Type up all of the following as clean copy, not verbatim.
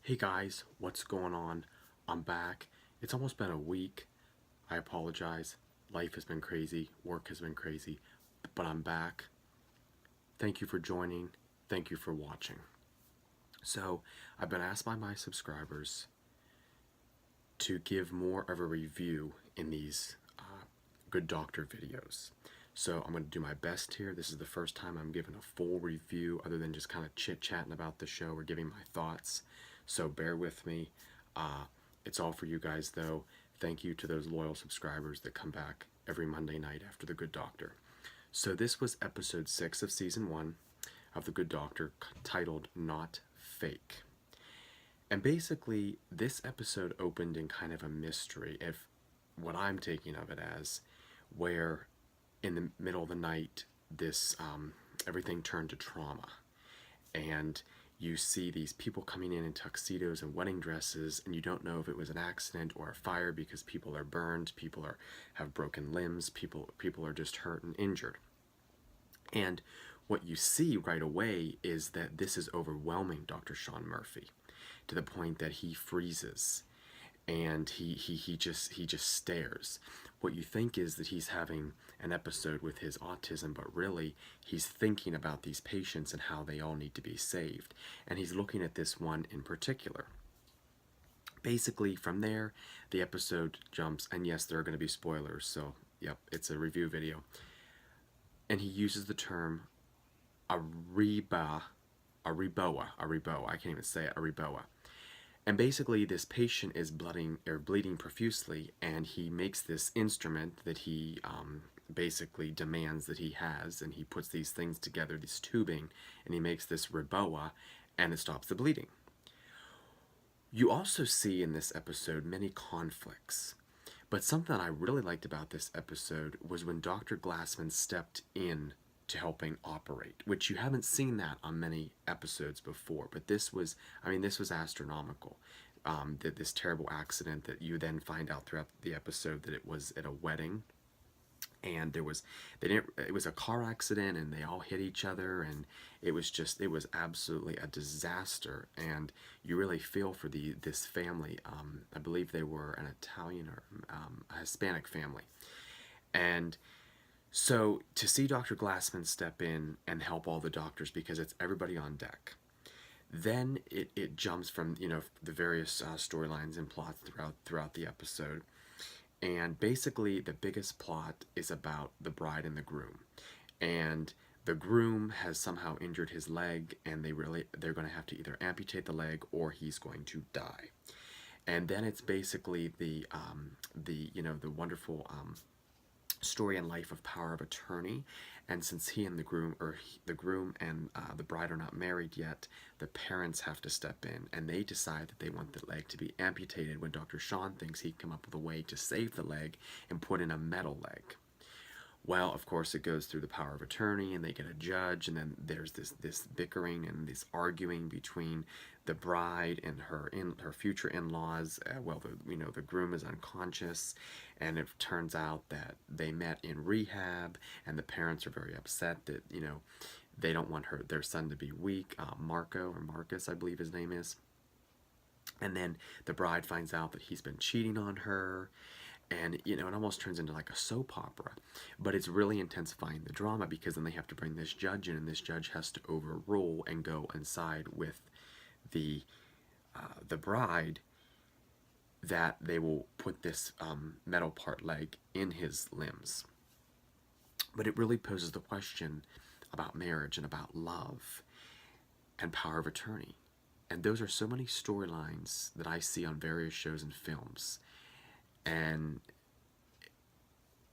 Hey guys, what's going on? I'm back. It's almost been a week. I apologize. Life has been crazy, work has been crazy, but I'm back. Thank you for joining. Thank you for watching. So, I've been asked by my subscribers to give more of a review in these Good Doctor videos. So, I'm going to do my best here. This is the first time I'm giving a full review other than just kind of chit-chatting about the show or giving my thoughts. So, bear with me. It's all for you guys, though. Thank you to those loyal subscribers that come back every Monday night after The Good Doctor. So, this was episode 6 of season 1 of The Good Doctor, titled Not Fake. And basically, this episode opened in kind of a mystery, if what I'm taking of it as, where in the middle of the night, this everything turned to trauma, and you see these people coming in tuxedos and wedding dresses, and you don't know if it was an accident or a fire because people are burned, have broken limbs, people are just hurt and injured. And what you see right away is that this is overwhelming Dr. Sean Murphy to the point that he freezes and he just stares. What you think is that he's having an episode with his autism, but really he's thinking about these patients and how they all need to be saved. And he's looking at this one in particular. Basically, from there, the episode jumps, and yes, there are going to be spoilers, so yep, it's a review video. And he uses the term ariboa, I can't even say it, ariboa. And basically, this patient is bleeding profusely, and he makes this instrument that he basically demands that he has, and he puts these things together, this tubing, and he makes this riboa, and it stops the bleeding. You also see in this episode many conflicts, but something I really liked about this episode was when Dr. Glassman stepped in to helping operate, which you haven't seen that on many episodes before, but this was astronomical. This terrible accident that you then find out throughout the episode that it was at a wedding, and it was a car accident, and they all hit each other, and it was absolutely a disaster, and you really feel for this family. I believe they were an Italian or a Hispanic family, and so to see Dr. Glassman step in and help all the doctors, because it's everybody on deck. Then it jumps from the various storylines and plots throughout the episode, and basically the biggest plot is about the bride and the groom, and the groom has somehow injured his leg, and they're going to have to either amputate the leg or he's going to die. And then it's basically the wonderful story and life of power of attorney, and since the groom and the bride are not married yet, the parents have to step in, and they decide that they want the leg to be amputated when Dr. Sean thinks he'd come up with a way to save the leg and put in a metal leg. Well, of course, it goes through the power of attorney, and they get a judge, and then there's this bickering and this arguing between the bride and her future in-laws. The groom is unconscious, and it turns out that they met in rehab, and the parents are very upset that they don't want their son to be weak. Marcus, I believe his name is. And then the bride finds out that he's been cheating on her, and it almost turns into like a soap opera, but it's really intensifying the drama, because then they have to bring this judge in, and this judge has to overrule and go and side with the bride, that they will put this metal part leg in his limbs. But it really poses the question about marriage and about love and power of attorney, and those are so many storylines that I see on various shows and films. And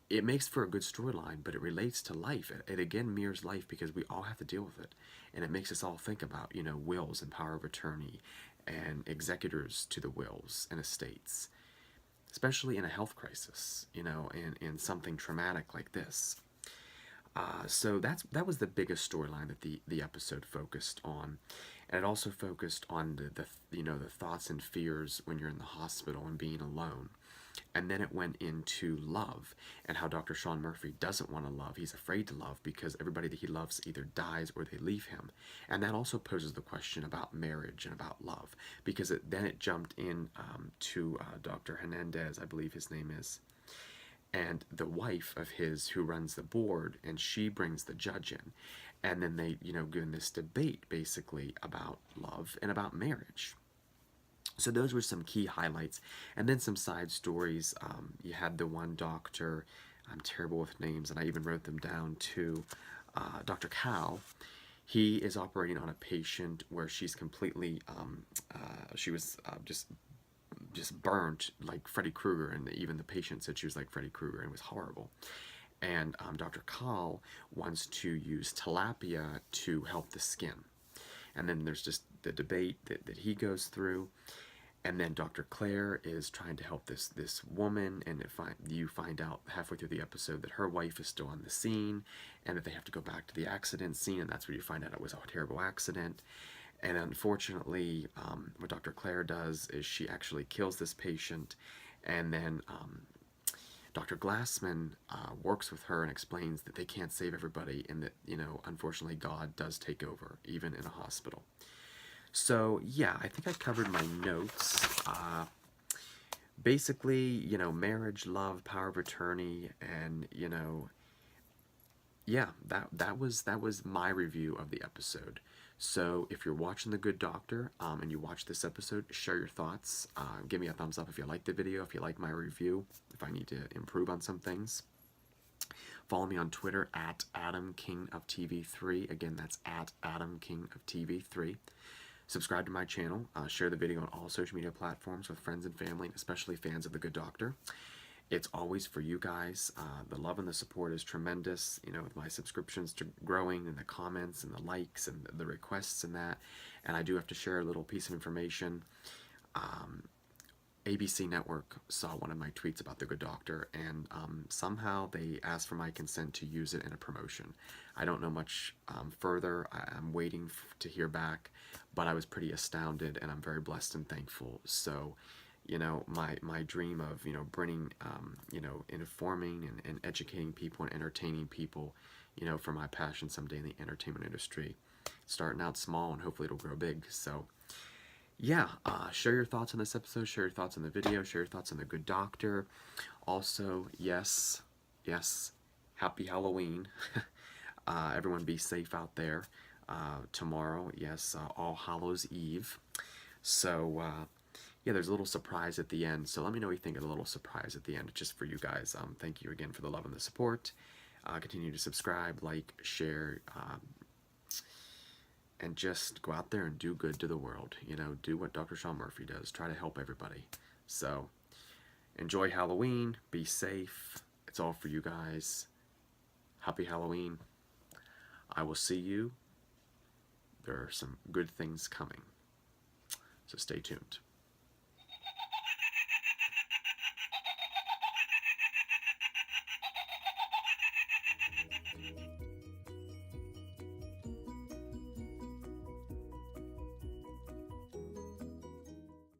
it makes for a good storyline, but it relates to life. It again mirrors life, because we all have to deal with it. And it makes us all think about, wills and power of attorney and executors to the wills and estates, especially in a health crisis, and something traumatic like this. So that was the biggest storyline that the episode focused on. And it also focused on the thoughts and fears when you're in the hospital and being alone. And then it went into love and how Dr. Sean Murphy doesn't want to love. He's afraid to love because everybody that he loves either dies or they leave him. And that also poses the question about marriage and about love, because then it jumped in to Dr. Hernandez, I believe his name is, and the wife of his who runs the board, and she brings the judge in. And then they, go in this debate basically about love and about marriage. So those were some key highlights. And then some side stories. You had the one doctor, I'm terrible with names, and I even wrote them down too, Dr. Cal. He is operating on a patient where she's completely, she was just burnt like Freddy Krueger, and even the patient said she was like Freddy Krueger, and it was horrible. And Dr. Kahl wants to use tilapia to help the skin. And then there's just the debate that he goes through. And then Dr. Claire is trying to help this woman, and you find out halfway through the episode that her wife is still on the scene, and that they have to go back to the accident scene, and that's where you find out it was a terrible accident. And unfortunately, what Dr. Claire does is she actually kills this patient, and then Dr. Glassman works with her and explains that they can't save everybody, and that, unfortunately God does take over, even in a hospital. So, yeah, I think I covered my notes. Basically, marriage, love, power of attorney, and, yeah, that was my review of the episode. So if you're watching The Good Doctor and you watch this episode, share your thoughts. Give me a thumbs up if you like the video, if you like my review, if I need to improve on some things. Follow me on Twitter at AdamKingofTV3. Again, that's at AdamKingofTV3. Subscribe to my channel. Share the video on all social media platforms with friends and family, especially fans of The Good Doctor. It's always for you guys. The love and the support is tremendous, with my subscriptions growing, and the comments and the likes and the requests and that. And I do have to share a little piece of information. ABC Network saw one of my tweets about The Good Doctor, and somehow they asked for my consent to use it in a promotion. I don't know much further. I'm waiting to hear back, but I was pretty astounded, and I'm very blessed and thankful. So, my dream of, bringing, informing and educating people and entertaining people, for my passion someday in the entertainment industry, starting out small, and hopefully it'll grow big. So, yeah, share your thoughts on this episode, share your thoughts on the video, share your thoughts on The Good Doctor. Also, yes, happy Halloween. Everyone be safe out there. Tomorrow, yes, All Hallows Eve. So, yeah, there's a little surprise at the end. So let me know what you think of the little surprise at the end, just for you guys. Thank you again for the love and the support. Continue to subscribe, like, share, and just go out there and do good to the world. Do what Dr. Sean Murphy does. Try to help everybody. So, enjoy Halloween. Be safe. It's all for you guys. Happy Halloween. I will see you. There are some good things coming. So stay tuned.